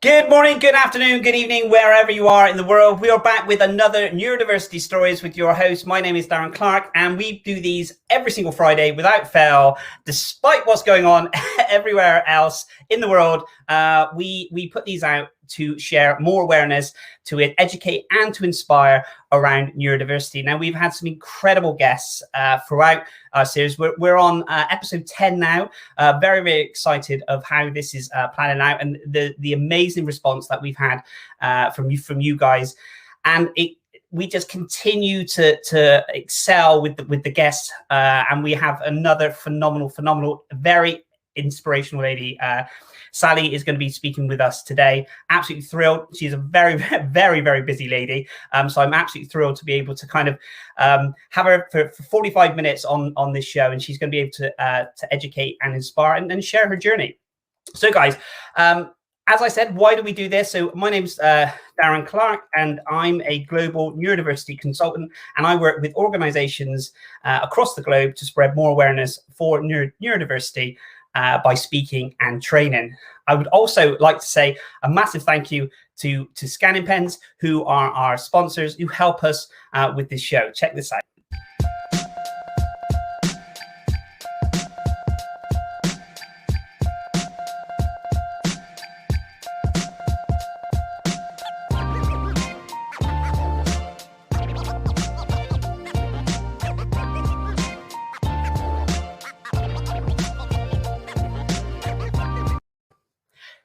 Good morning, good afternoon, good evening, wherever you are in the world. We are back with another Neurodiversity Stories with your host. My name is Darren Clark, and we do these every single Friday without fail, despite what's going on everywhere else in the world. We put these out to share more awareness, to educate and to inspire around neurodiversity. Now, we've had some incredible guests throughout our series. We're on episode 10 now. Very, very excited of how this is planning out and the amazing response that we've had from you guys. And we just continue to excel with the guests, and we have another phenomenal, very inspirational lady. Sally is going to be speaking with us today. Absolutely thrilled. She's a very busy lady. So I'm absolutely thrilled to be able to kind of have her for 45 minutes on this show, and she's going to be able to educate and inspire and share her journey. So guys, as I said, why do we do this? So my name's Darren Clark, and I'm a global neurodiversity consultant, and I work with organizations across the globe to spread more awareness for neurodiversity by speaking and training. I would also like to say a massive thank you to Scanning Pens, who are our sponsors, who help us with this show. Check this out.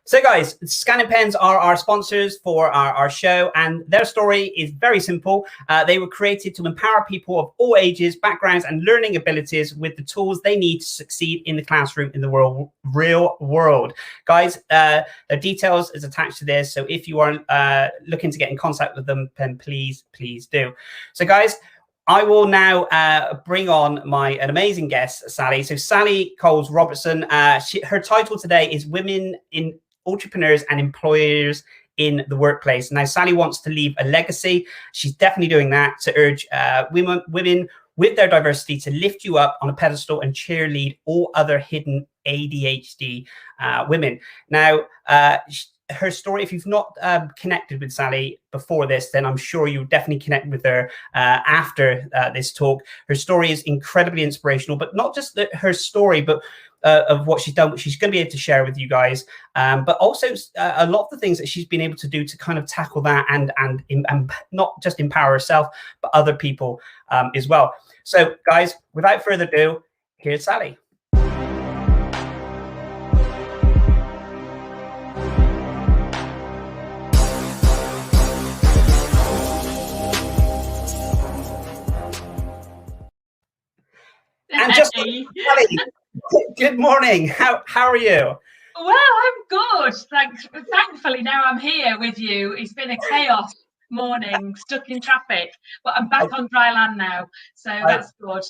So guys, Scanning Pens are our sponsors for our show, and their story is very simple. They were created to empower people of all ages, backgrounds, and learning abilities with the tools they need to succeed in the classroom in the real world. Guys, their details is attached to this, so if you are looking to get in contact with them, then please do. So guys, I will now bring on an amazing guest, Sally. So Sally Coles-Robertson, her title today is Women in Entrepreneurs and Employers in the Workplace. Now, Sally wants to leave a legacy. She's definitely doing that to urge women with their diversity to lift you up on a pedestal and cheerlead all other hidden ADHD women. Now, her story, if you've not connected with Sally before this, then I'm sure you'll definitely connect with her after this talk. Her story is incredibly inspirational, but not just her story, but of what she's done, which she's going to be able to share with you guys, but also a lot of the things that she's been able to do to kind of tackle that and not just empower herself, but other people as well. So guys, without further ado, here's Sally. And just Sally, good morning. How are you? Well, I'm good. Thankfully, now I'm here with you. It's been a chaos morning, stuck in traffic, but I'm back on dry land now, so that's good.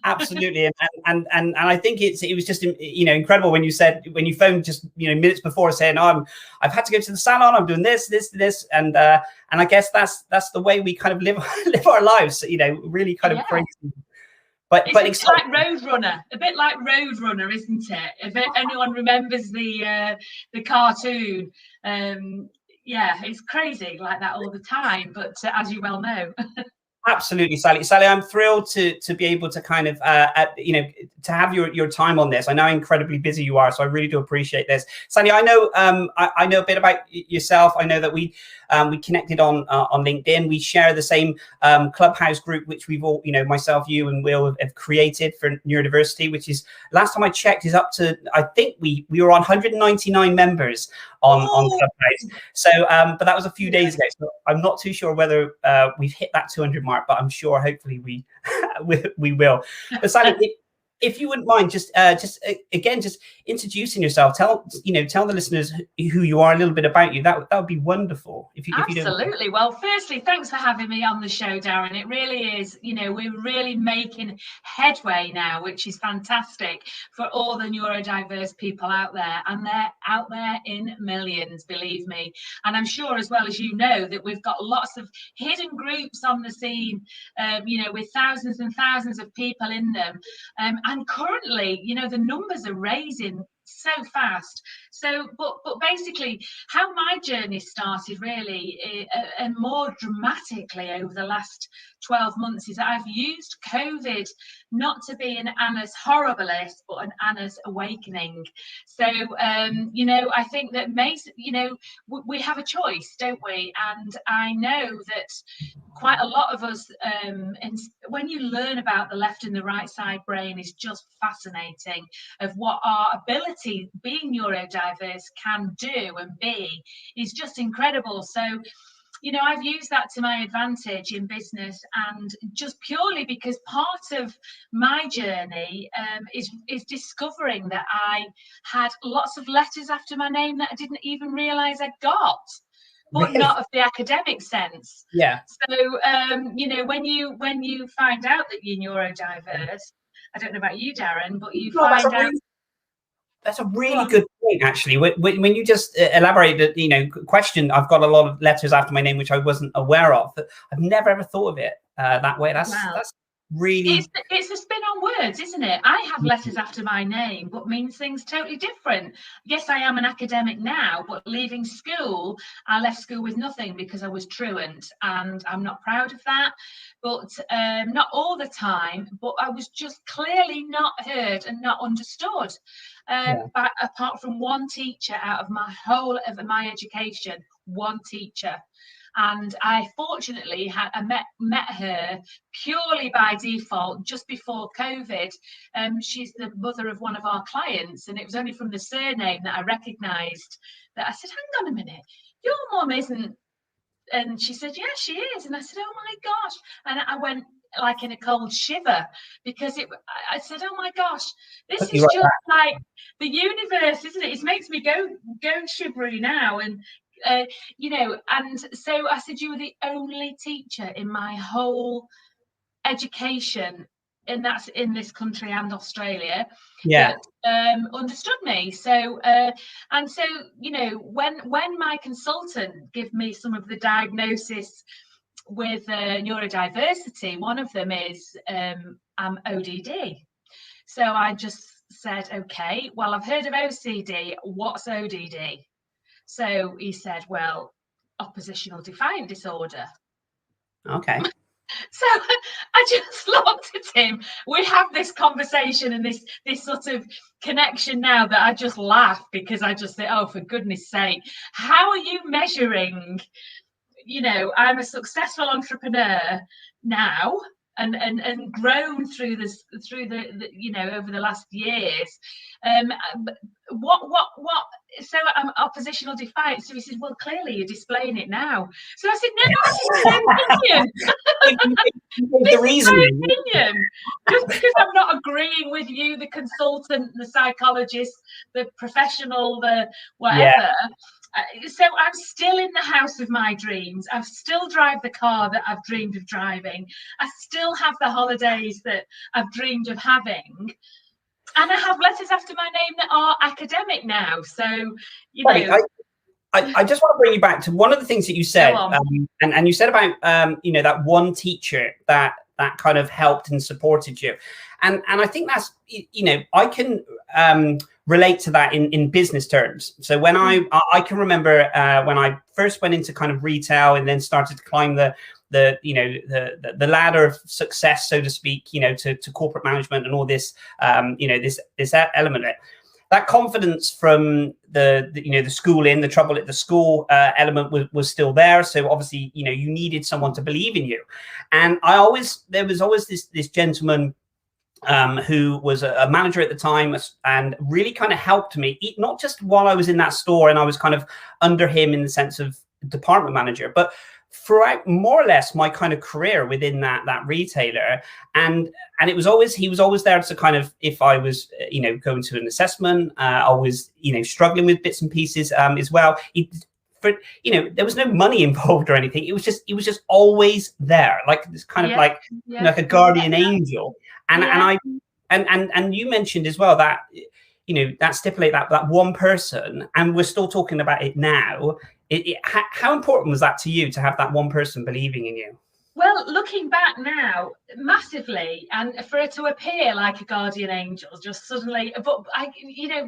Absolutely, and I think it was just incredible when you phoned just minutes before saying, "Oh, I've had to go to the salon. I'm doing this," and I guess that's the way we kind of live our lives. Really kind of crazy. But it's like Roadrunner, a bit like Roadrunner, isn't it? If anyone remembers the cartoon, it's crazy like that all the time. But as you well know. Absolutely, Sally. Sally, I'm thrilled to be able to kind of, to have your time on this. I know how incredibly busy you are, so I really do appreciate this. Sally, I know a bit about yourself. I know that we connected on LinkedIn. We share the same Clubhouse group, which we've all, myself, you, and Will have created for Neurodiversity, which is, last time I checked, is up to, I think we were on 199 members on Clubhouse. So, but that was a few days ago. So I'm not too sure whether we've hit that 200 mark, but I'm sure hopefully we will. But Sally, if you wouldn't mind, just introducing yourself. Tell the listeners who you are, a little bit about you. That would be wonderful. Absolutely. Well, firstly, thanks for having me on the show, Darren. It really is. We're really making headway now, which is fantastic for all the neurodiverse people out there, and they're out there in millions, believe me. And I'm sure, as well as that we've got lots of hidden groups on the scene, with thousands and thousands of people in them. And currently, the numbers are raising so fast. So, but basically, how my journey started really, and more dramatically over the last 12 months, is that I've used COVID not to be an Anna's horriblest, but an Anna's awakening. So, you know, I think that we have a choice, don't we? And I know that quite a lot of us, and when you learn about the left and the right side brain, is just fascinating of what our ability being neurodiverse can do and be, is just incredible. So, you know, I've used that to my advantage in business, and just purely because part of my journey is discovering that I had lots of letters after my name that I didn't even realize I got, but Really? not of the academic sense. Yeah. So, you know, when you find out that you're neurodiverse, I don't know about you, Darren, but you find out. That's a really good point, actually. When you just elaborated, you know, question, I've got a lot of letters after my name, which I wasn't aware of. I've never ever thought of it that way. That's really. It's a spin on words, isn't it? I have letters after my name, but means things totally different. Yes, I am an academic now, but leaving school, I left school with nothing because I was truant, and I'm not proud of that. But not all the time, but I was just clearly not heard and not understood. But apart from one teacher out of my whole of my education, one teacher. And I fortunately met her purely by default just before COVID. She's the mother of one of our clients, and it was only from the surname that I recognised that. I said, hang on a minute, your mum isn't. And she said, yeah, she is. And I said, oh my gosh. And I went like in a cold shiver, because I said, oh my gosh, this is just like the universe, isn't it? It makes me go shivery now. And you know, and so I said, you were the only teacher in my whole education, and that's in this country and Australia, that understood me. So and so, you know, when my consultant gave me some of the diagnosis with neurodiversity, one of them is I'm ODD. So I just said, okay, well, I've heard of OCD, what's ODD? So he said, well, oppositional defiant disorder. Okay. So I just looked at him. We have this conversation and this sort of connection now that I just laugh, because I just say, oh, for goodness sake, how are you measuring? You know, I'm a successful entrepreneur now, and grown through the you know, over the last years. What? So I'm oppositional defiant. So he said, well, clearly you're displaying it now. So I said, no, this is my opinion. Just because I'm not agreeing with you, the consultant, the psychologist, the professional, the whatever. So I'm still in the house of my dreams. I still drive the car that I've dreamed of driving. I still have the holidays that I've dreamed of having. And I have letters after my name that are academic now. So, you know. I just want to bring you back to one of the things that you said, and you said about you know, that one teacher that kind of helped and supported you, and I think that's, you know, I can relate to that in business terms. So when I can remember when I first went into kind of retail and then started to climb the you know, the ladder of success, so to speak, you know, to corporate management and all this, you know, this element of it. That confidence from the you know, the schooling, the trouble at the school element was still there. So obviously, you know, you needed someone to believe in you. And there was always this gentleman who was a manager at the time, and really kind of helped me, not just while I was in that store and I was kind of under him in the sense of department manager, but throughout more or less my kind of career within that retailer. And he was always there to kind of, if I was, you know, going to an assessment, I was, you know, struggling with bits and pieces as well. You know, there was no money involved or anything. It was just always there, like this kind of like a guardian angel. And you mentioned as well that, you know, that stipulate that one person, and we're still talking about it now. How important was that to you to have that one person believing in you? Well, looking back now, massively, and for her to appear like a guardian angel, just suddenly, but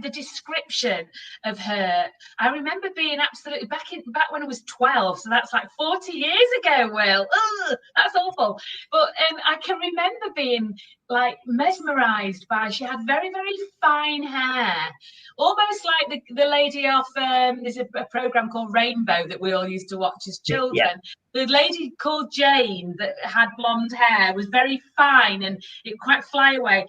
the description of her, I remember being absolutely back when I was 12, so that's like 40 years ago. Will, ugh, that's awful. But I can remember being like mesmerised by. She had very, very fine hair, almost like the lady off. There's a program called Rainbow that we all used to watch as children. Yeah. The lady called Jane that had blonde hair was very fine and it quite fly away.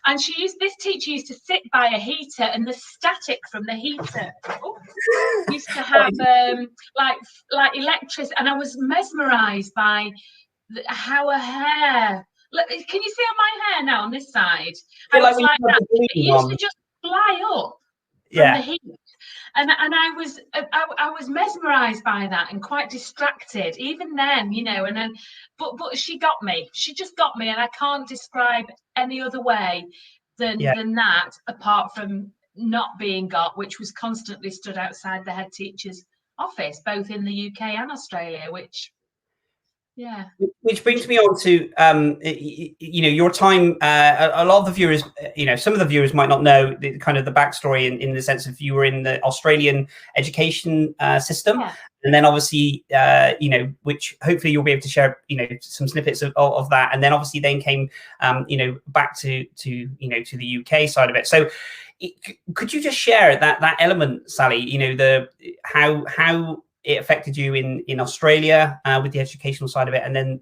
And this teacher used to sit by a heater, and the static from the heater used to have like electricity. And I was mesmerised by how her hair. Look, can you see on my hair now on this side? How it's like that. It used to just fly up from the heat. And I was mesmerised by that and quite distracted even then, and then but she got me. She just got me, and I can't describe any other way than that, apart from not being got, which was constantly stood outside the head teacher's office, both in the UK and Australia, which brings me on to your time. A lot of the viewers, some of the viewers might not know the backstory in the sense of you were in the Australian education system, and then obviously which hopefully you'll be able to share some snippets of that, and then obviously then came back to the UK side of it. So could you just share that element, Sally? How it affected you in Australia with the educational side of it, and then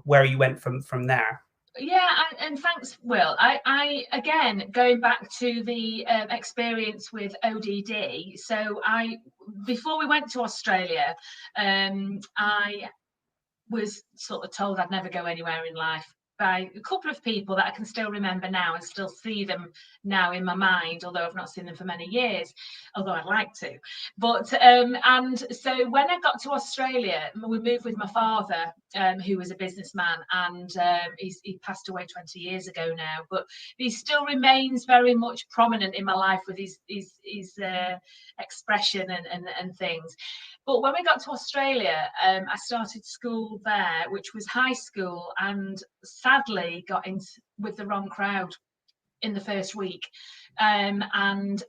where you went from there. And thanks, Will. I again, going back to the experience with ODD. So before we went to Australia, I was sort of told I'd never go anywhere in life by a couple of people that I can still remember now and still see them now in my mind, although I've not seen them for many years, although I'd like to. But and so when I got to Australia, we moved with my father, who was a businessman, and he passed away 20 years ago now, but he still remains very much prominent in my life with his expression and things. But when we got to Australia, I started school there, which was high school, and sadly got in with the wrong crowd in the first week. And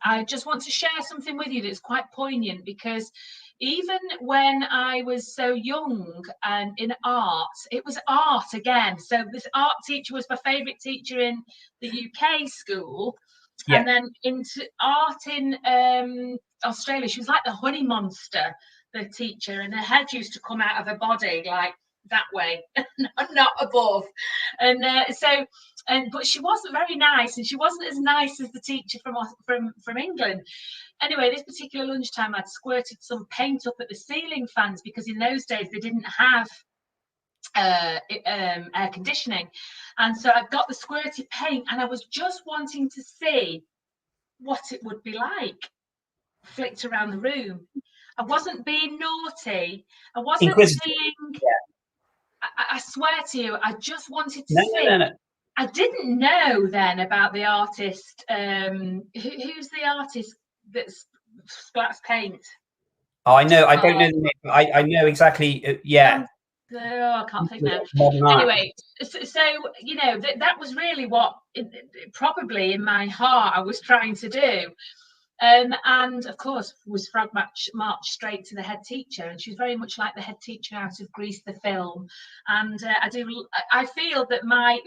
I just want to share something with you that's quite poignant, because even when I was so young and in art, it was art again. So this art teacher was my favourite teacher in the UK school. Yeah. And then into art in Australia, she was like the honey monster, the teacher, and her head used to come out of her body like that way, not above. And but she wasn't very nice, and she wasn't as nice as the teacher from England. Anyway, this particular lunchtime, I'd squirted some paint up at the ceiling fans, because in those days they didn't have air conditioning, and so I got the squirty paint, and I was just wanting to see what it would be like flicked around the room. I wasn't being naughty. I wasn't being. Yeah. I swear to you, I just wanted to see. No. I didn't know then about the artist. Who's the artist that splats paint? Oh, I know. I don't know the name. I know exactly. Yeah. I can't think now. Anyway, so that was really what probably in my heart I was trying to do. And of course was frog marched straight to the head teacher, and she's very much like the head teacher out of Grease the film. And I feel that my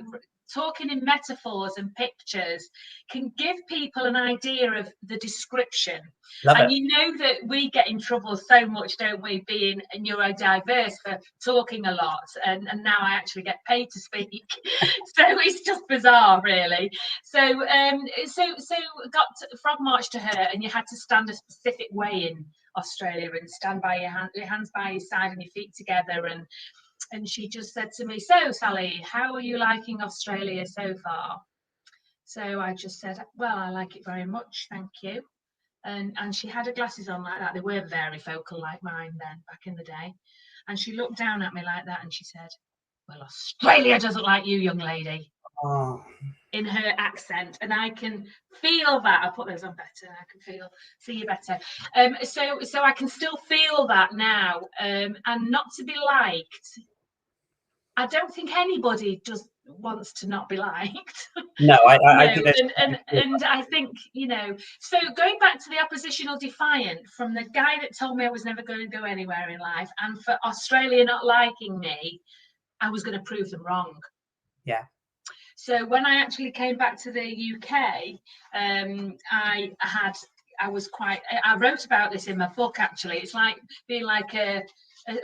talking in metaphors and pictures can give people an idea of the description. And you know that we get in trouble so much, don't we, being neurodiverse, for talking a lot, and now I actually get paid to speak. So it's just bizarre, really. So got frog march to her, and you had to stand a specific way in Australia, and stand by your hands by your side and your feet together, and she just said to me, "So, Sally, how are you liking Australia so far?" So I just said, "Well, I like it very much, thank you." And she had her glasses on like that. They were varifocal like mine then, back in the day. And she looked down at me like that, and she said, "Well, Australia doesn't like you, young lady." Oh. In her accent, and I can feel that. I'll put those on better. I can see you better. So I can still feel that now, and not to be liked I don't think anybody just wants to not be liked. No, I No, think there's and I think, so going back to the oppositional defiant, from the guy that told me I was never going to go anywhere in life, and for Australia not liking me, I was going to prove them wrong. Yeah. So when I actually came back to the UK, I wrote about this in my book, actually. It's like being like a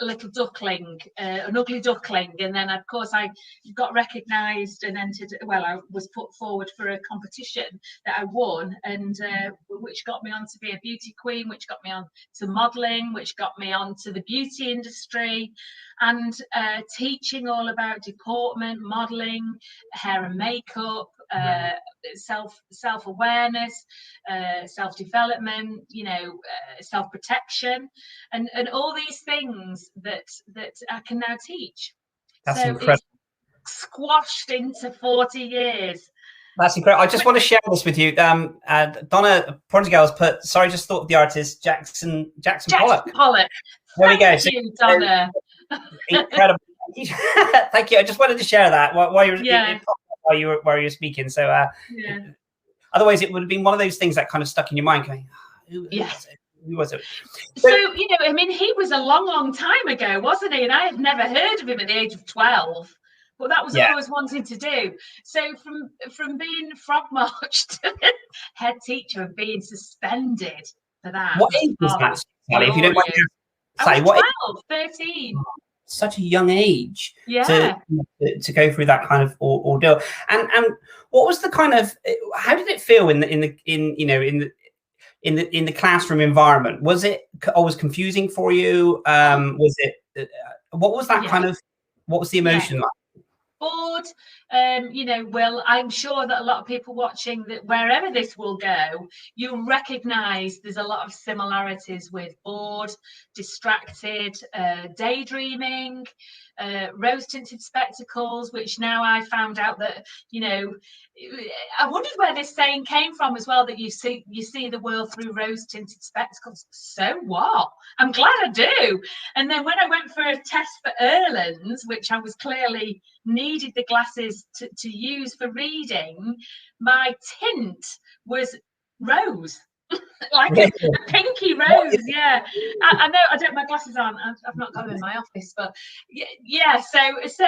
little duckling, an ugly duckling. And then, of course, I got recognised and entered, I was put forward for a competition that I won, and which got me on to be a beauty queen, which got me on to modelling, which got me on to the beauty industry, and teaching all about deportment, modelling, hair and makeup, self-awareness, self-development, self-protection, and all these things that I can now teach. That's so incredible. It's squashed into 40 years. That's incredible. I just want to share this with you. Donna Portugal's put, sorry, just thought of the artist Jackson Pollock. There we go. Thank you, Donna. Incredible. Thank you. I just wanted to share that while you were speaking. So otherwise it would have been one of those things that kind of stuck in your mind going, who was it? So, he was a long time ago, wasn't he? And I had never heard of him at the age of 12. But that was all I was wanting to do. So from being frog marched to head teacher and being suspended for that. What age was that, Sally? If you don't mind me saying, I was 12, 13. Such a young age to go through that kind of ordeal. And what was the kind of, how did it feel in the classroom environment? Was it always confusing for you? Was it what was that kind of, what was the emotion like? Bored, Will, I'm sure that a lot of people watching, that wherever this will go, you'll recognise there's a lot of similarities with bored, distracted, daydreaming, rose-tinted spectacles, which now I found out that, I wondered where this saying came from as well, that you see the world through rose-tinted spectacles. So what? I'm glad I do. And then when I went for a test for Erland's, which I was clearly needed the glasses to use for reading, my tint was rose. Like a pinky rose. I know I don't, my glasses aren't, I've not got them in my office, but so it's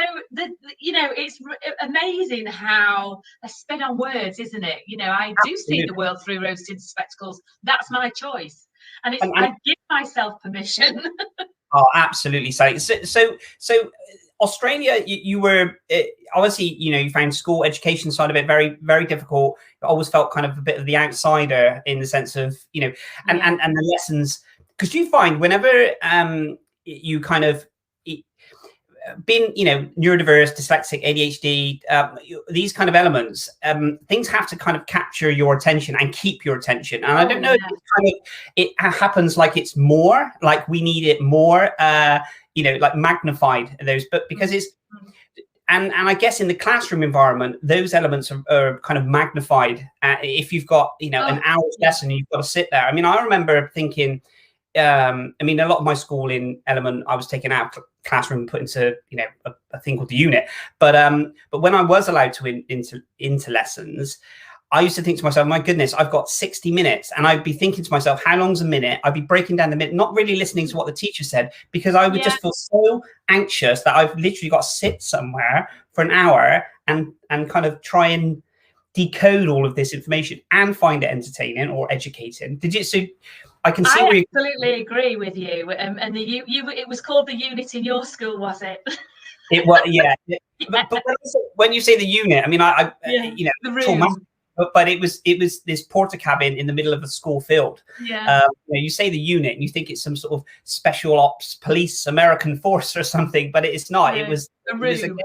amazing how a spin on words, isn't it? I do see the world through rose-tinted spectacles. That's my choice, and I give myself permission. Oh, absolutely. So Australia, you were obviously, you found school education side of it very, very difficult. You always felt kind of a bit of the outsider in the sense of, and the lessons, because you find whenever you kind of being, neurodiverse, dyslexic, ADHD, these kind of elements, things have to kind of capture your attention and keep your attention. And I don't know if it happens like it's more, like we need it more, like magnified those, but because it's, and I guess in the classroom environment, those elements are kind of magnified. If you've got, an hour's lesson, you've got to sit there. I mean, I remember thinking, a lot of my school in Element, I was taken out of classroom and put into, a thing called the unit. But when I was allowed to into lessons, I used to think to myself, my goodness, I've got 60 minutes. And I'd be thinking to myself, how long's a minute? I'd be breaking down the minute, not really listening to what the teacher said, because I would just feel so anxious that I've literally got to sit somewhere for an hour and kind of try and decode all of this information and find it entertaining or educating. Did you? So I can see. I absolutely agree with you. And it was called the unit in your school, was it? It was, yeah. But when you say the unit, I mean, the room. But it was this porta cabin in the middle of a school field. You say the unit and you think it's some sort of special ops police American force or something, but it's not. It was a room.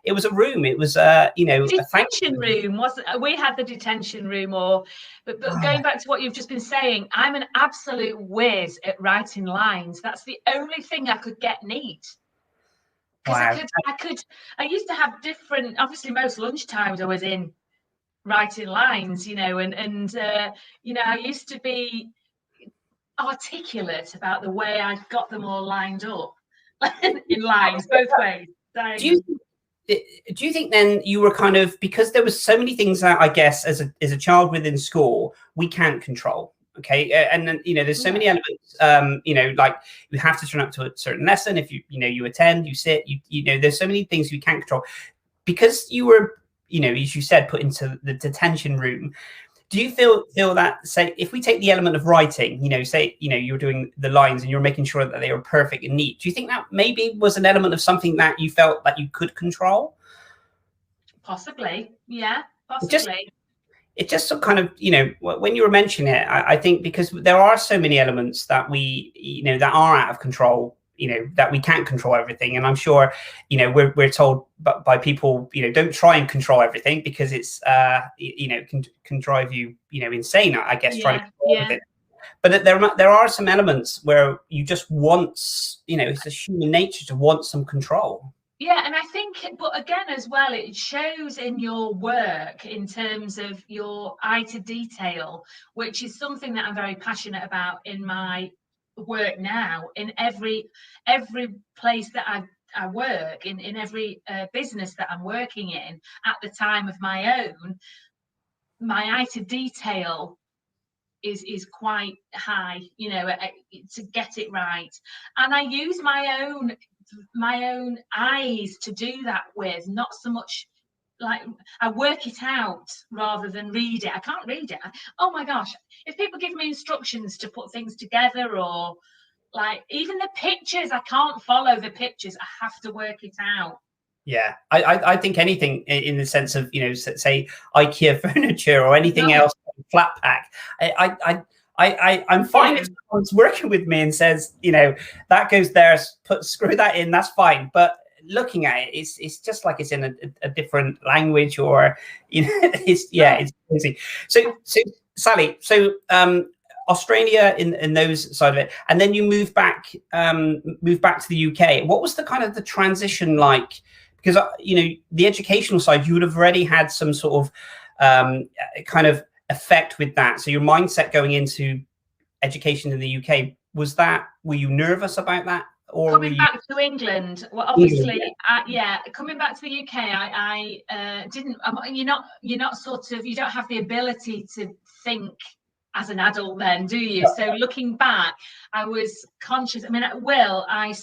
It was a room. It was detention room. Wasn't we had the detention room? But going back to what you've just been saying, I'm an absolute whiz at writing lines. That's the only thing I could get neat. Because I used to have different. Obviously, most lunchtimes I was in writing lines, and I used to be articulate about the way I got them all lined up in lines both ways. Do you think then you were kind of, because there was so many things that I guess as a child within school we can't control, okay, and then there's so many elements, like you have to turn up to a certain lesson. If you attend, you sit, there's so many things you can't control because you were, as you said, put into the detention room. Do you feel that, say, if we take the element of writing, say, you're doing the lines and you're making sure that they are perfect and neat, do you think that maybe was an element of something that you felt that you could control? Possibly, yeah, possibly. It just sort of kind of, when you were mentioning it, I think because there are so many elements that we, that are out of control, that we can't control everything. And I'm sure, we're told by people, don't try and control everything because it's, can drive you, insane, I guess, trying to control everything. But there are some elements where you just want, it's a human nature to want some control. Yeah, and I think, but again, as well, it shows in your work in terms of your eye to detail, which is something that I'm very passionate about in my work now. In every place that I work, in every business that I'm working in at the time of my own, my eye to detail is quite high, to get it right. And I use my own eyes to do that with, not so much like I work it out rather than read it. I can't read it. Oh my gosh, if people give me instructions to put things together, or like even the pictures, I can't follow the pictures. I have to work it out. Yeah, I think anything in the sense of, say IKEA furniture or anything else, flat pack, I'm fine if someone's working with me and says, that goes there, screw that in, that's fine. But looking at it, it's just like it's in a different language, or it's crazy. So Sally, Australia in those side of it, and then you moved back to the UK. What was the kind of the transition like? Because the educational side, you would have already had some sort of kind of effect with that. So your mindset going into education in the UK, were you nervous about that? Or coming back to England, well, obviously, coming back to the UK, I didn't. You're not sort of, you don't have the ability to think as an adult then, do you? So looking back, I was conscious. I mean, at Will, I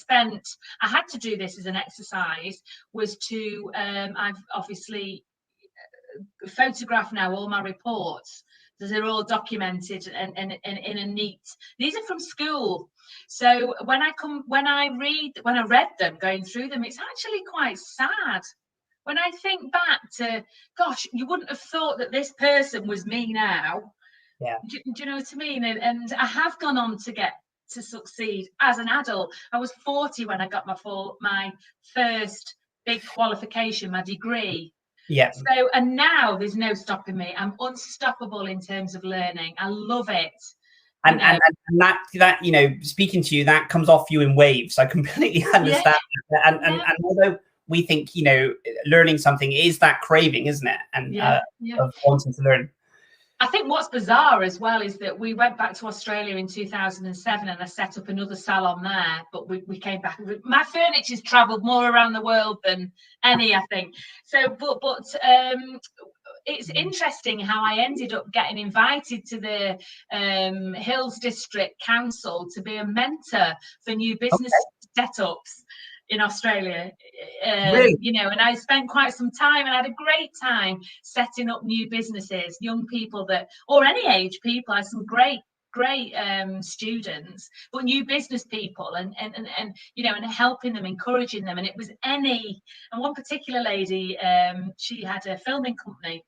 had to do this as an exercise, was to, I've obviously photographed now all my reports. They're all documented and in a neat, these are from school. So when I read them, going through them, it's actually quite sad. When I think back to, gosh, you wouldn't have thought that this person was me now. Yeah. Do you know what I mean? And I have gone on to succeed as an adult. I was 40 when I got my first big qualification, my degree. Yeah. So, and now there's no stopping me. I'm unstoppable in terms of learning. I love it. And that speaking to you, that comes off you in waves. I completely understand. Yeah. And although we think, learning something is that craving, isn't it? And of wanting to learn. I think what's bizarre as well is that we went back to Australia in 2007 and I set up another salon there, but we came back. My furniture's travelled more around the world than any, I think. So, but it's interesting how I ended up getting invited to the Hills District Council to be a mentor for new business setups in Australia, really? And I spent quite some time and had a great time setting up new businesses, young people or any age people. I had some great students, but new business people, and helping them, encouraging them. And it was and one particular lady, she had a filming company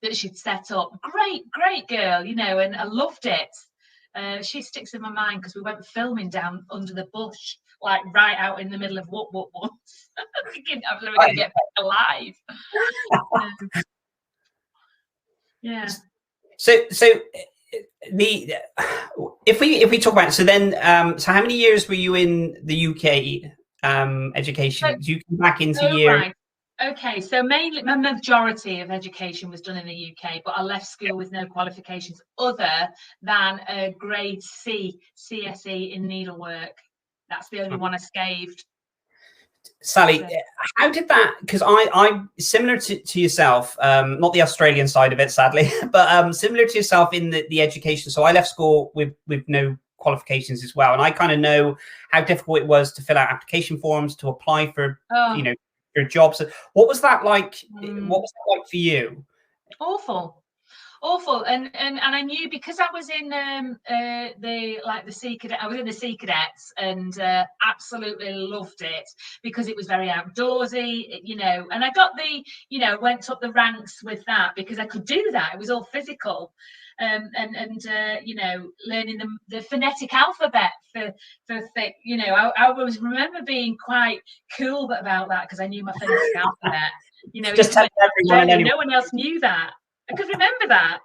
that she'd set up. Great girl, and I loved it. She sticks in my mind because we went filming down under the bush, like right out in the middle of what thinking I was never going to get back alive. Yeah. So if we talk about it, so then so how many years were you in the UK education? Did you come back into year? Right. Okay, so mainly my majority of education was done in the UK, but I left school with no qualifications other than a grade C CSE in needlework. That's the only one I scaved. Sally, how did that, because I'm similar to yourself, not the Australian side of it, sadly, but similar to yourself in the education. So I left school with no qualifications as well. And I kind of know how difficult it was to fill out application forms, to apply for, for jobs. What was that like? What was that like for you? Awful. And I knew, because I was in the Sea Cadet, I was in the Sea Cadets, and absolutely loved it, because it was very outdoorsy, and I got went up the ranks with that because I could do that. It was all physical. And learning the phonetic alphabet for I always remember being quite cool about that, because I knew my phonetic alphabet. Just tell everyone. No one else knew that. I could remember that.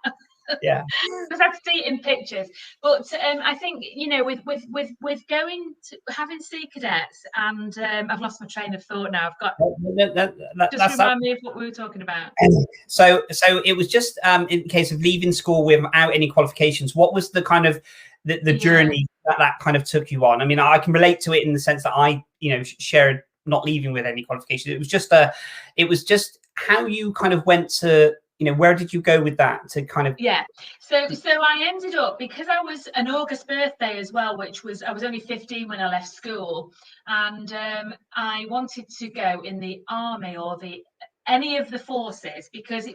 Yeah, because I could see it in pictures. But I think with going to having Sea Cadets, and I've lost my train of thought now. I've got just remind me of what we were talking about. So it was just in case of leaving school without any qualifications. What was the kind of the journey that kind of took you on? I mean, I can relate to it in the sense that I shared not leaving with any qualifications. It was just how you kind of went to. Where did you go with that to kind of? So I ended up, because I was an August birthday as well, which was, I was only 15 when I left school, and I wanted to go in the army or any of the forces, because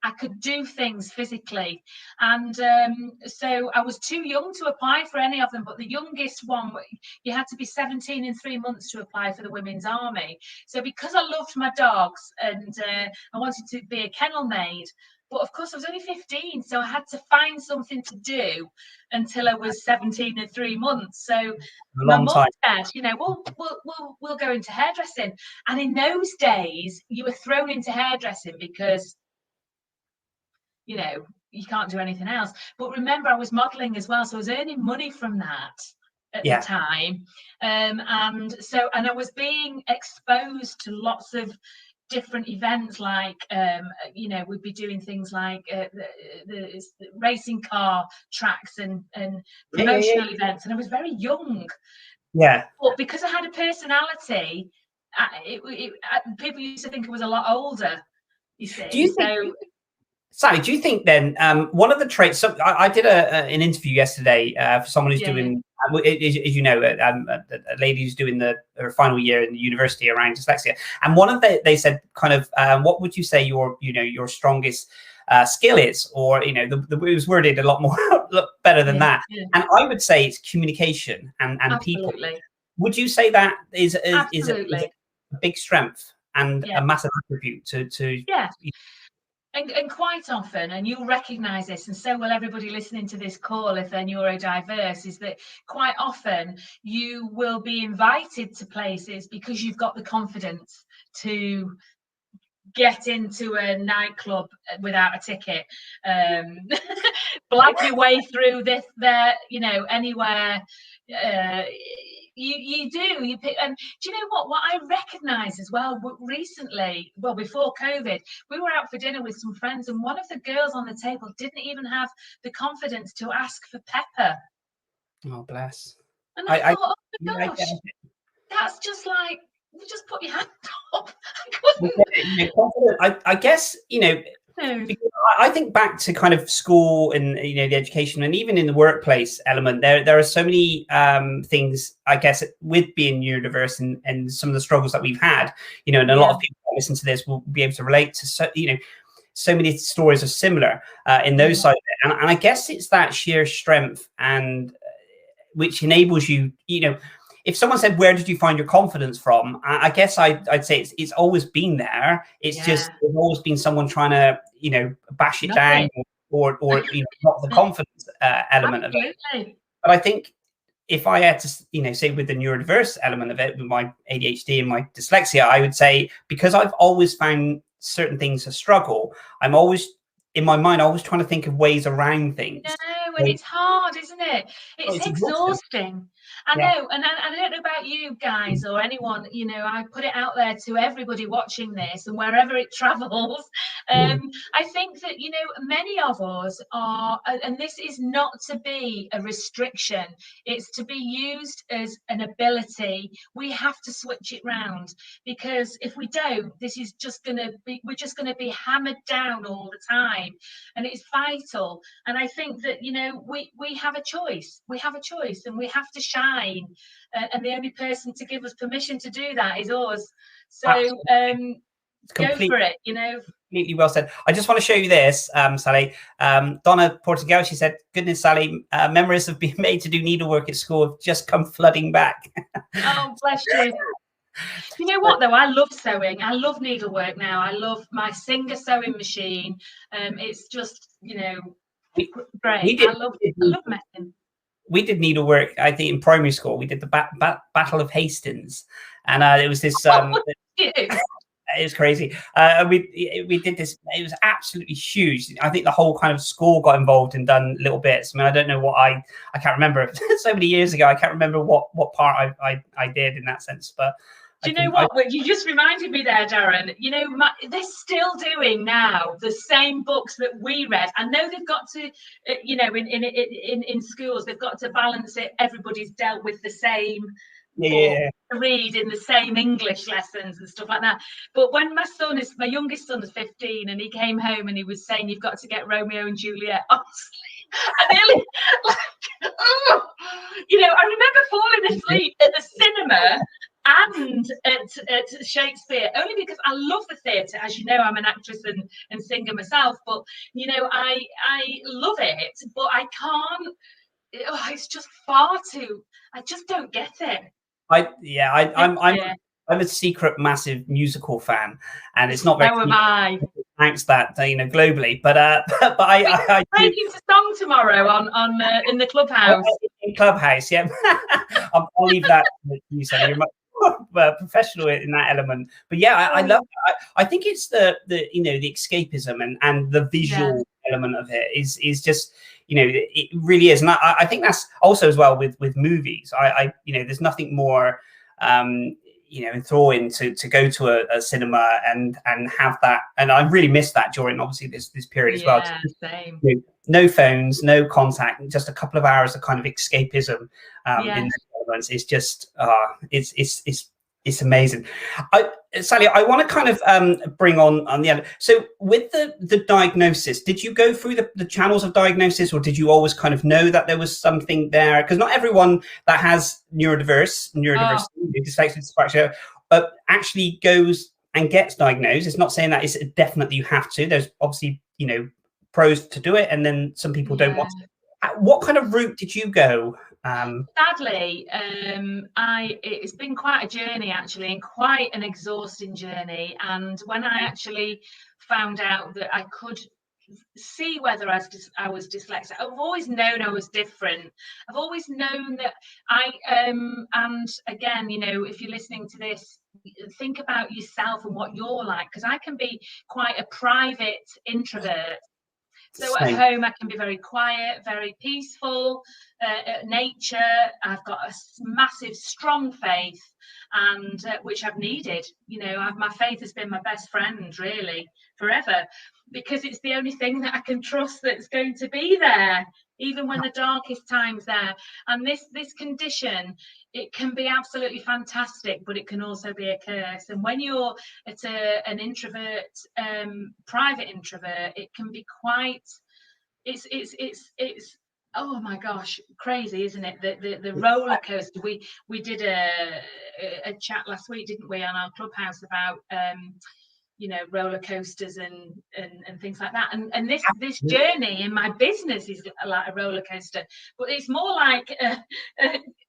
I could do things physically, and so I was too young to apply for any of them. But the youngest one, you had to be 17 in 3 months to apply for the Women's Army. So because I loved my dogs, and I wanted to be a kennel maid, but of course I was only 15, so I had to find something to do until I was 17 in 3 months. So my mum said, we'll go into hairdressing. And in those days, you were thrown into hairdressing because you can't do anything else. But remember, I was modeling as well, so I was earning money from that at the time. And I was being exposed to lots of different events, like we'd be doing things like the racing car tracks and promotional events, and I was very young. But because I had a personality, people used to think I was a lot older, you see. Sally, do you think then one of the traits? So I did an interview yesterday for someone who's doing, as you know, a lady who's doing her final year in the university around dyslexia, and one of they said kind of what would you say your strongest skill is, or it was worded a lot more better than that, and I would say it's communication and people. Would you say that is a big strength and a massive attribute to And quite often, and you'll recognise this, and so will everybody listening to this call if they're neurodiverse, is that quite often you will be invited to places because you've got the confidence to get into a nightclub without a ticket, blag your way through anywhere. You do. You pick, and do you know what I recognise as well? Recently, before COVID, we were out for dinner with some friends, and one of the girls on the table didn't even have the confidence to ask for pepper. Oh, bless. And I thought, oh my gosh, that's just like, just put your hand up. I guess I think back to kind of school and the education, and even in the workplace element, there are so many things, I guess, with being neurodiverse and some of the struggles that we've had, and a lot of people that listen to this will be able to relate to so many stories are similar in those sides of it. And I guess it's that sheer strength and which enables you, if someone said, where did you find your confidence from? I guess I'd say it's always been there. It's just there's always been someone trying to, bash it down or not the confidence element of it. But I think if I had to, say with the neurodiverse element of it, with my ADHD and my dyslexia, I would say because I've always found certain things a struggle, I'm always, in my mind, always trying to think of ways around things. No, and it's hard, isn't it? It's exhausting. I know, and I don't know about you guys or anyone, you know, I put it out there to everybody watching this and wherever it travels. I think that, you know, many of us are, and this is not to be a restriction, it's to be used as an ability. We have to switch it round, because if we don't, this is just going to be, we're just going to be hammered down all the time, and it's vital. And I think that, you know, we have a choice. We have a choice, and we have to shine. And the only person to give us permission to do that is us. So go for it, you know. Completely well said. I just want to show you this, Sally. Donna Portugal, she said, goodness, Sally, memories of being made to do needlework at school have just come flooding back. Oh, bless you. You know what, though? I love sewing. I love needlework now. I love my Singer sewing machine. It's just, you know, great. I love messing. We did needlework, I think, in primary school. We did the Battle of Hastings. And it was this... It was crazy. We did this. It was absolutely huge. I think the whole kind of school got involved and done little bits. I mean, I don't know what I can't remember. So many years ago, I can't remember what part I did in that sense. But do you know what? You just reminded me there, Darren. You know, they're still doing now the same books that we read. I know they've got to, you know, in schools, they've got to balance it. Everybody's dealt with the same. Read in the same English lessons and stuff like that. But when my youngest son is 15, and he came home and he was saying, you've got to get Romeo and Juliet, honestly, I nearly, like, oh, you know, I remember falling asleep at the cinema and at Shakespeare, only because I love the theatre. As you know, I'm an actress and singer myself, but, you know, I love it, but I can't, it's just far too, I just don't get it. I'm a secret massive musical fan, and it's not very. So am I. Thanks that, you know, globally, but I breaking to song tomorrow on in the clubhouse. In clubhouse, yeah. I'll leave that to you, Sally. You're much professional in that element, but yeah, I love it. I think it's the you know, the escapism and the visual element of it is just, you know, it really is. And I think that's also as well with movies. I you know, there's nothing more you know, enthralling to go to a cinema and have that. And I really missed that during obviously this period as well. Same. You know, no phones, no contact, just a couple of hours of kind of escapism in the elements. It's just it's amazing. Sally, I want to kind of bring on the other. So with the diagnosis, did you go through the channels of diagnosis, or did you always kind of know that there was something there? Because not everyone that has neurodiversity, dyslexia, dyspraxia, actually goes and gets diagnosed. It's not saying that it's definitely you have to. There's obviously, you know, pros to do it, and then some people don't want to. What kind of route did you go? Sadly, it's been quite a journey actually, and quite an exhausting journey. And when I actually found out that I could see whether I was dyslexic, I've always known I was different. I've always known that and again, you know, if you're listening to this, think about yourself and what you're like, because I can be quite a private introvert. So at home, I can be very quiet, very peaceful. At nature, I've got a massive, strong faith, and which I've needed. You know, my faith has been my best friend, really, forever, because it's the only thing that I can trust that's going to be there, even when the darkest time's there. And this condition, it can be absolutely fantastic, but it can also be a curse. And when you're at an introvert, private introvert, it can be quite, it's oh my gosh, crazy, isn't it? The roller coaster. We did a chat last week, didn't we, on our clubhouse about you know, roller coasters and things like that. And this journey in my business is like a roller coaster, but it's more like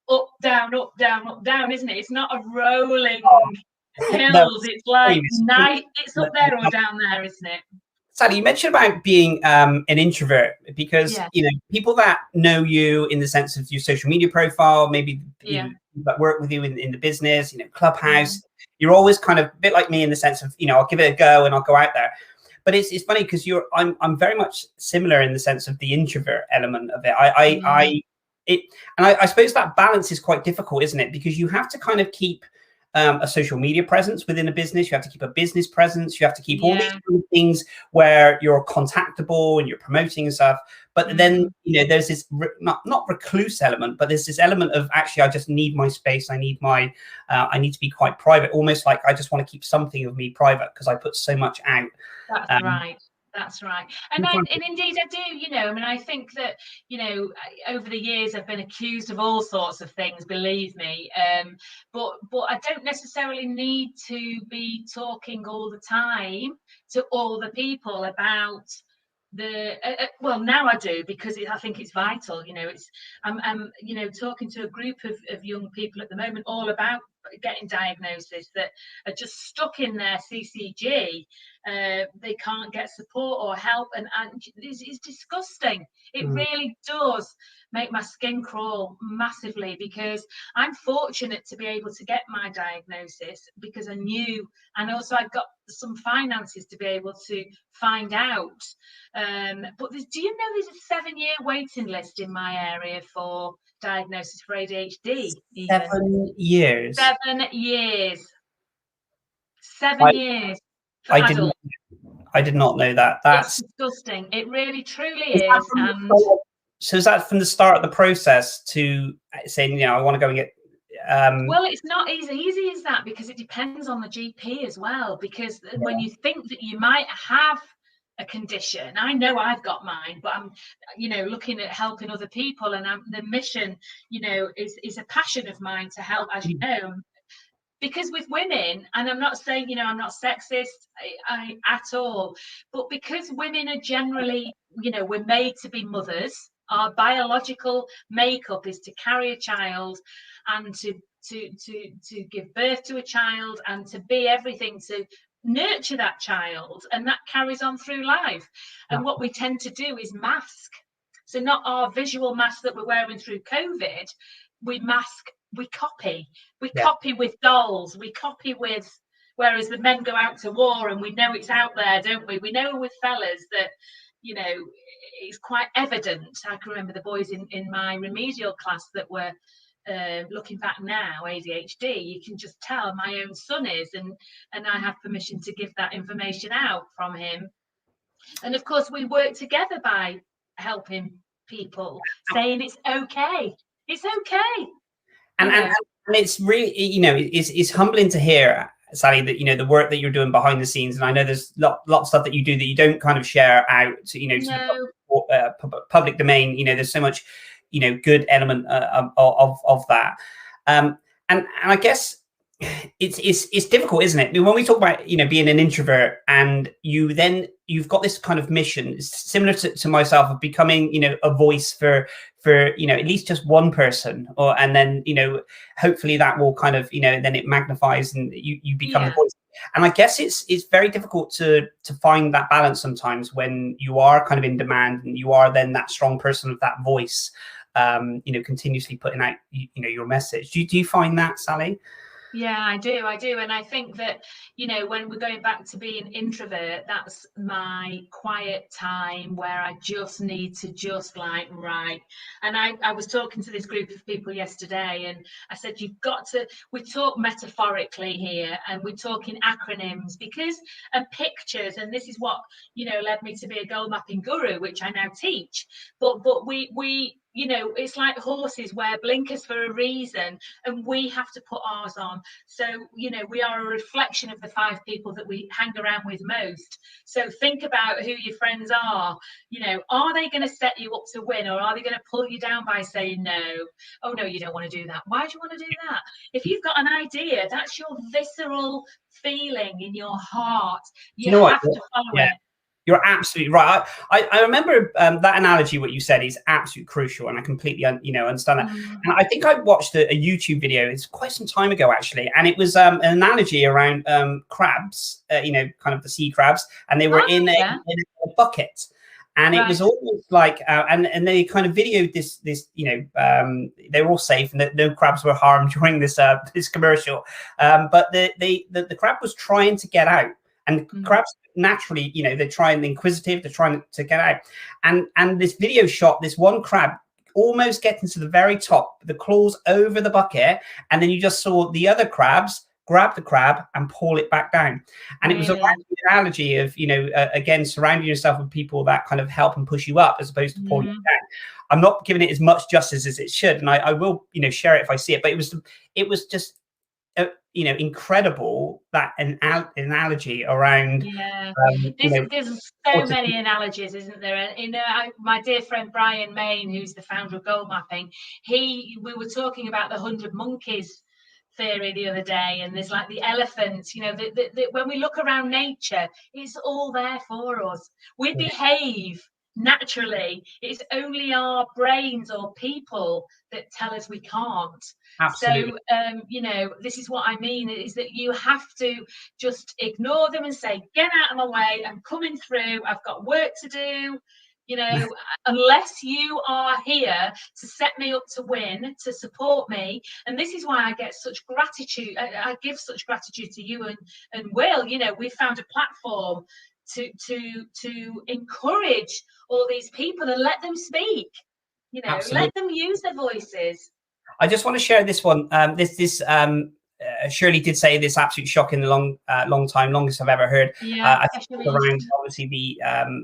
up, down, up, down, up, down, isn't it? It's not a rolling hills. It's like night. It's up there or down there, isn't it? Sally, you mentioned about being an introvert, because you know, people that know you in the sense of your social media profile, maybe you know, that work with you in the business, you know, clubhouse, you're always kind of a bit like me in the sense of, you know, I'll give it a go and I'll go out there. But it's funny because I'm very much similar in the sense of the introvert element of it. I suppose that balance is quite difficult, isn't it? Because you have to kind of keep a social media presence within a business. You have to keep a business presence. You have to keep all these things where you're contactable and you're promoting and stuff. But then, there's this not recluse element, but there's this element of actually, I just need my space. I need to be quite private, almost like I just want to keep something of me private because I put so much out. That's right. That's right. And indeed I do, I mean, I think that, over the years I've been accused of all sorts of things, believe me. But I don't necessarily need to be talking all the time to all the people about well, now I do, because I think it's vital. I'm talking to a group of young people at the moment all about getting diagnosis that are just stuck in their CCG. They can't get support or help, and it's disgusting. It really does make my skin crawl massively, because I'm fortunate to be able to get my diagnosis because I knew, and also I've got some finances to be able to find out. But do you know there's a 7-year waiting list in my area for diagnosis for ADHD? 7 years. 7 years. 7 years for adults. I did not know that. That's disgusting. It really, truly is. So is that from the start of the process to saying, I want to go and get... Well, it's not as easy as that, because it depends on the GP as well. Because when you think that you might have a condition, I know I've got mine, but I'm, looking at helping other people, and the mission, is a passion of mine to help, as you know. Because with women, and I'm not saying, I'm not sexist at all, but because women are generally, we're made to be mothers. Our biological makeup is to carry a child and to give birth to a child and to be everything, to nurture that child, and that carries on through life. And what we tend to do is mask. So not our visual mask that we're wearing through COVID, we mask. We copy with dolls, we copy with, whereas the men go out to war and we know it's out there, don't we? We know with fellas that, it's quite evident. I can remember the boys in my remedial class that were, looking back now, ADHD, you can just tell my own son is, and I have permission to give that information out from him. And of course, we work together by helping people, saying it's okay. It's okay. And it's really, it's humbling to hear, Sally, that, the work that you're doing behind the scenes. And I know there's lot of stuff that you do that you don't kind of share out to, to the public domain. There's so much, good element of that. And I guess it's difficult, isn't it? When we talk about, being an introvert, and you've got this kind of mission, it's similar to myself, of becoming, a voice for at least just one person, and then, hopefully that will kind of, then it magnifies and you become the voice. And I guess it's very difficult to find that balance sometimes when you are kind of in demand and you are then that strong person of that voice, continuously putting out, your message. Do you find that, Sally? Yeah, I do. And I think that, when we're going back to being introvert, that's my quiet time where I just need to write. And I was talking to this group of people yesterday, and I said, we talk metaphorically here, and we're talking acronyms and pictures. And this is what, led me to be a goal mapping guru, which I now teach. But we it's like horses wear blinkers for a reason, and we have to put ours on. So, we are a reflection of the 5 people that we hang around with most. So think about who your friends are. Are they going to set you up to win, or are they going to pull you down by saying no? Oh, no, you don't want to do that. Why do you want to do that? If you've got an idea, that's your visceral feeling in your heart. You have to follow it. You're absolutely right. I remember that analogy, what you said is absolutely crucial, and I completely understand that. And I think I watched a YouTube video, it's quite some time ago actually, and it was an analogy around crabs, kind of the sea crabs, and they were in a bucket. And it was almost like, and they kind of videoed this, they were all safe and no crabs were harmed during this commercial. But the crab was trying to get out. And crabs naturally, they're trying, inquisitive, they're trying to get out. And this video shot this one crab almost getting to the very top, the claws over the bucket, and then you just saw the other crabs grab the crab and pull it back down. And it was around the analogy of, again, surrounding yourself with people that kind of help and push you up as opposed to pull you down. I'm not giving it as much justice as it should, and I will, share it if I see it. But it was just, incredible, that an analogy around. There's so many analogies, isn't there? And my dear friend Brian Main, who's the founder of Goal Mapping, we were talking about the 100 monkeys theory the other day, and there's like the elephants, when we look around nature, it's all there for us. We behave naturally. It's only our brains or people that tell us we can't. Absolutely. So this is what I mean, is that you have to just ignore them and say, get out of my way, I'm coming through, I've got work to do. Unless you are here to set me up to win, to support me. And this is why I get such gratitude. I give such gratitude to you and Will. We found a platform to encourage all these people and let them speak. Let them use their voices. I just want to share this one. Shirley did say this absolute shock in a long time, longest I've ever heard. I think around obviously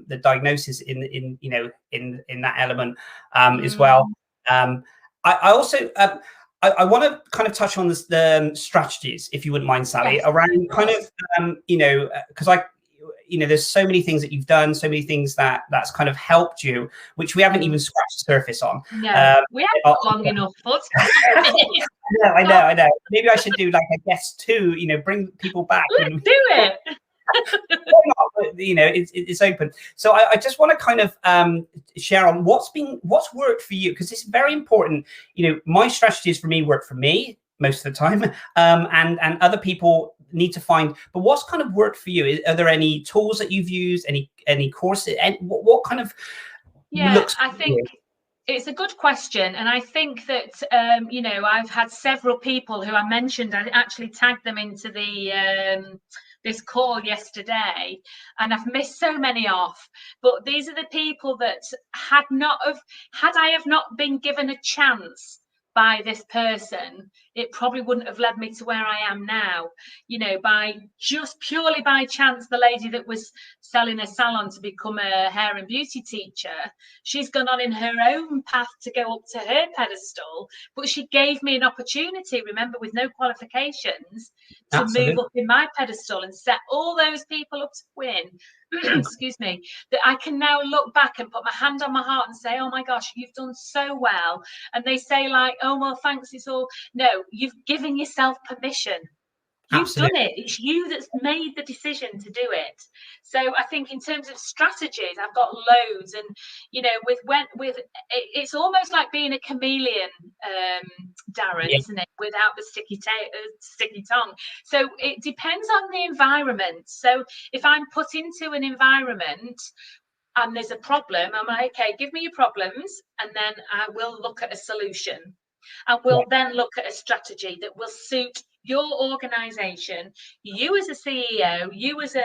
the diagnosis in that element as well. I also I want to kind of touch on the strategies, if you wouldn't mind, Sally, around kind of because there's so many things that you've done, so many things that's kind of helped you, which we haven't even scratched the surface on. No, we haven't got long enough, but I know. Maybe I should do like a guest too, bring people back. Let's do it. It's open. So I just want to kind of share on what's worked for you, because it's very important. My strategies for me work for me most of the time, and other people need to find. But what's kind of worked for you? Are there any tools that you've used? Any courses? And what kind of looks? I think it's a good question, and I think that I've had several people who I mentioned. I actually tagged them into the this call yesterday, and I've missed so many off. But these are the people that had I have not been given a chance by this person, it probably wouldn't have led me to where I am now. Purely by chance, the lady that was selling a salon to become a hair and beauty teacher, she's gone on in her own path to go up to her pedestal, but she gave me an opportunity, remember, with no qualifications, to move up in my pedestal and set all those people up to win. Excuse me, that I can now look back and put my hand on my heart and say, oh my gosh, you've done so well. And they say like, oh, well, thanks. It's all, no, you've given yourself permission. You've done it. It's you that's made the decision to do it. So I think in terms of strategies, I've got loads. And, it's almost like being a chameleon, Darren, isn't it? Without the sticky tongue. So it depends on the environment. So if I'm put into an environment and there's a problem, I'm like, okay, give me your problems, and then I will look at a solution. And we'll then look at a strategy that will suit your organization, you as a CEO, you as a,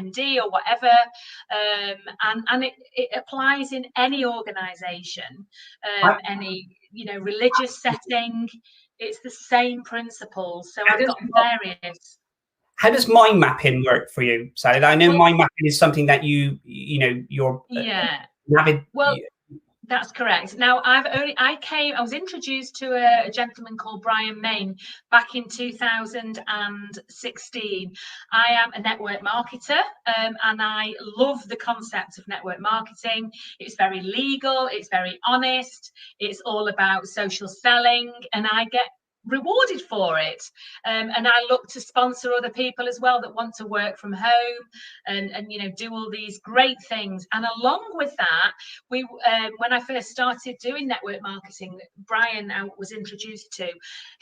MD or whatever, and it applies in any organization, any, religious setting. It's the same principles. So I've got various. How does mind mapping work for you, Sally? I know mind mapping is something that you're avid. That's correct. Now, I was introduced to a gentleman called Brian Main back in 2016. I am a network marketer, and I love the concept of network marketing. It's very legal, it's very honest, it's all about social selling, and I get rewarded for it, and I look to sponsor other people as well that want to work from home and do all these great things. And along with that, we when I first started doing network marketing, Brian I was introduced to,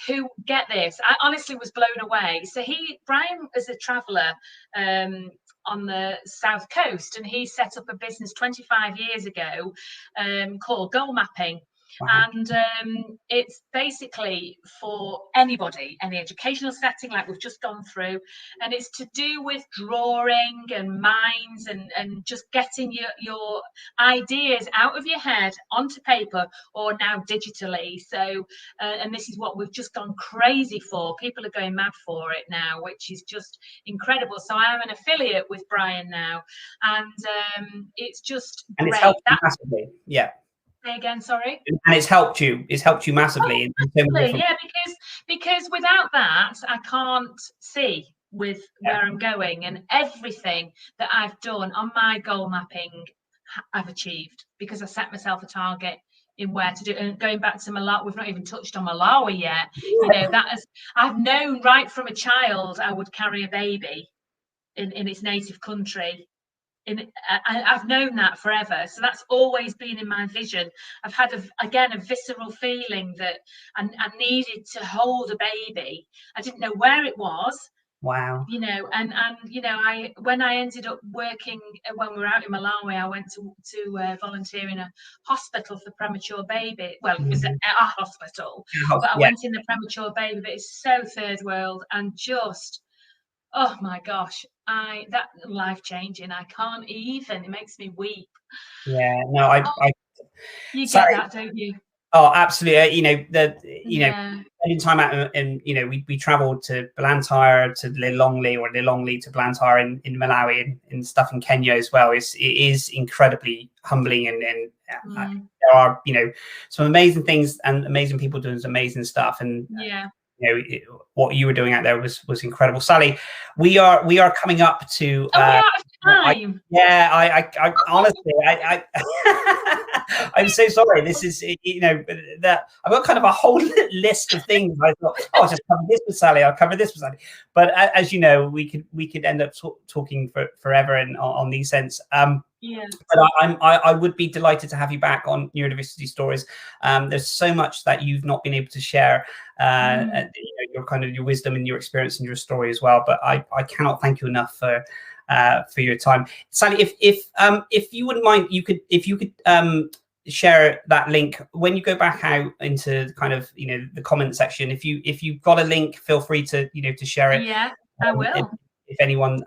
who, get this, I honestly was blown away. So Brian is a traveller on the South Coast, and he set up a business 25 years ago called Goal Mapping. Wow. And it's basically for anybody, any educational setting like we've just gone through, and it's to do with drawing and minds and just getting your ideas out of your head onto paper or now digitally. So and this is what we've just gone crazy for. People are going mad for it now, which is just incredible. So I am an affiliate with Brian now, and it's just And it's great. helped you massively. Yeah. Say again, sorry. And it's helped you. It's helped you massively. In so many different... Yeah, because without that, I can't see with where I'm going, and everything that I've done on my goal mapping, I've achieved because I set myself a target in where to do. And going back to Malawi, we've not even touched on Malawi yet. You know, I've known right from a child I would carry a baby in its native country. I've known that forever, so that's always been in my vision. I've had a visceral feeling that I needed to hold a baby. I didn't know where it was. Wow. You know, and you know, when I ended up working when we were out in Malawi, I went to volunteer in a hospital for premature baby. Well, it was a hospital, but I went in the premature baby. But it's so third world, and just, oh my gosh, that life changing. I can't even. It makes me weep. Yeah, no, I you get that, don't you? Oh, absolutely. Spending time out, and we travelled to Blantyre, to Lilongwe to Blantyre in Malawi, and stuff in Kenya as well. It is incredibly humbling, and there are some amazing things and amazing people doing some amazing stuff, and what you were doing out there was incredible. Sally, we are coming up to time. I honestly, I'm so sorry. This is, that I've got kind of a whole list of things. I thought, I'll just cover this with Sally. I'll cover this with Sally. But as you know, we could end up talking forever on these sense. But I would be delighted to have you back on Neurodiversity Stories. There's so much that you've not been able to share, your wisdom and your experience and your story as well. But I cannot thank you enough for your time, Sally. If you wouldn't mind, if you could share that link when you go back out into kind of the comment section. If you've got a link, feel free to to share it. Yeah, I will. If anyone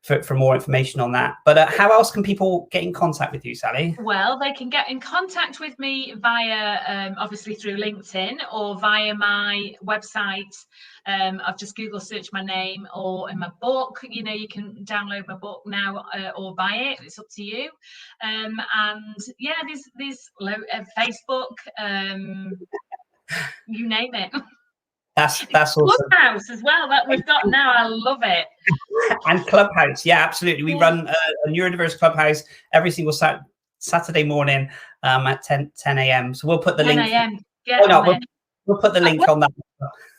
for more information on that. But how else can people get in contact with you, Sally? Well, they can get in contact with me via, obviously through LinkedIn or via my website. I've just Google search my name, or in my book. You can download my book now or buy it. It's up to you. And yeah, there's Facebook, you name it. That's awesome. Clubhouse as well that we've got now. I love it. And Clubhouse, yeah, absolutely. We run a neurodiverse Clubhouse every single Saturday morning at 10 a.m. So we'll put the link. 10 a.m. We'll put the link on that.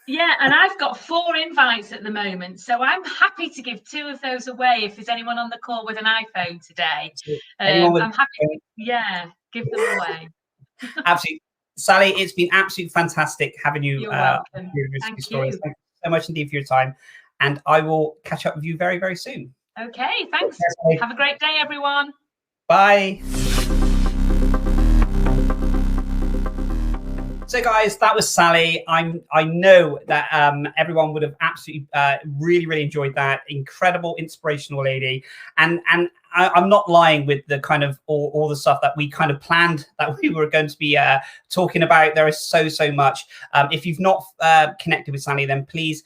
Yeah, and I've got 4 invites at the moment, so I'm happy to give 2 of those away if there's anyone on the call with an iPhone today. I'm happy. Give them away. Absolutely. Sally, it's been absolutely fantastic having you. You're welcome. Thank you so much indeed for your time, and I will catch up with you very, very soon. Okay, thanks. Have a great day, everyone. Bye. So guys, that was Sally. I know that everyone would have absolutely really enjoyed that. Incredible, inspirational lady, and I'm not lying with the kind of all the stuff that we kind of planned that we were going to be talking about. There is so much. If you've not connected with Sally, then please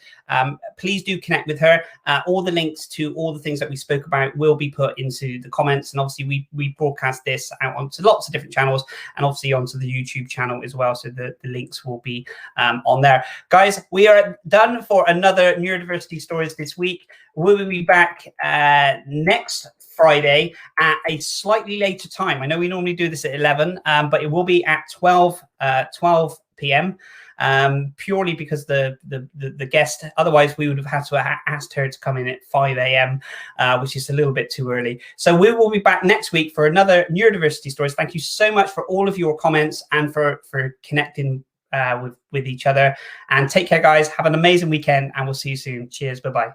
do connect with her. All the links to all the things that we spoke about will be put into the comments, and obviously we broadcast this out onto lots of different channels, and obviously onto the YouTube channel as well. So the links will be on there. Guys, we are done for another Neurodiversity Stories this week. We will be back next Friday at a slightly later time. I know we normally do this at 11, but it will be at 12 p.m. Purely because the guest, otherwise we would have had to asked her to come in at 5 a.m., which is a little bit too early. So we will be back next week for another Neurodiversity Stories. Thank you so much for all of your comments and for connecting with each other. And take care, guys. Have an amazing weekend, and we'll see you soon. Cheers. Bye-bye.